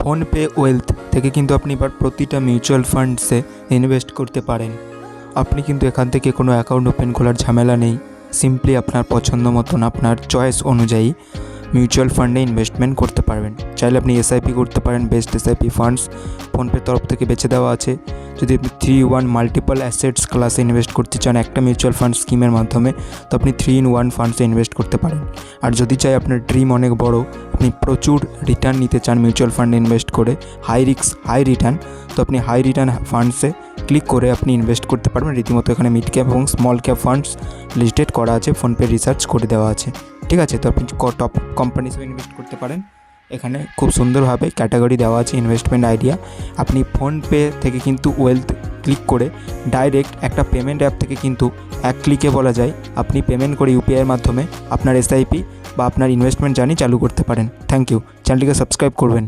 PhonePe wealth থেকে কিন্তু আপনি এবার প্রতিটা মিউচুয়াল ফান্ডসে ইনভেস্ট করতে পারেন। আপনি কিন্তু এখান থেকে কোনো অ্যাকাউন্ট ওপেন করার ঝামেলা নেই। সিম্পলি আপনার পছন্দ মতন আপনার চয়েস অনুযায়ী মিউচুয়াল ফান্ডে ইনভেস্টমেন্ট করতে পারবেন। চাইলে আপনি এসআইপি করতে পারেন, বেস্ট এসআইপি ফান্ডস ফোনপের তরফ থেকে বেছে দেওয়া আছে। যদি আপনি 3-in-1 মাল্টিপল অ্যাসেটস ক্লাসে ইনভেস্ট করতে চান একটা মিউচুয়াল ফান্ড স্কিমের মাধ্যমে, তো আপনি 3-in-1 ফান্ডসে ইনভেস্ট করতে পারেন। আর যদি চাই আপনার ড্রিম অনেক বড়, আপনি প্রচুর রিটার্ন নিতে চান মিউচুয়াল ফান্ডে ইনভেস্ট করে, হাই রিস্ক হাই রিটার্ন, তো আপনি হাই রিটার্ন ফান্ডসে ক্লিক করে আপনি ইনভেস্ট করতে পারবেন। রীতিমতো এখানে মিড ক্যাপ এবং স্মল ক্যাপ ফান্ডস লিস্টেড করা আছে, ফোনপে রিসার্চ করে দেওয়া আছে। ঠিক আছে, তো আপনি টপ কোম্পানিসে ইনভেস্ট করতে পারেন। এখানে খুব সুন্দরভাবে ক্যাটাগরি দেওয়া আছে ইনভেস্টমেন্ট আইডিয়া। আপনি ফোনপে থেকে কিন্তু ওয়েলথ ক্লিক করে ডাইরেক্ট একটা পেমেন্ট অ্যাপ থেকে কিন্তু এক ক্লিকে বলা যায় আপনি পেমেন্ট করে ইউপিআইয়ের মাধ্যমে আপনার এসআইপি বা আপনার ইনভেস্টমেন্ট জার্নি চালু করতে পারেন। Thank you. চ্যানেলটিকে সাবস্ক্রাইব করবেন।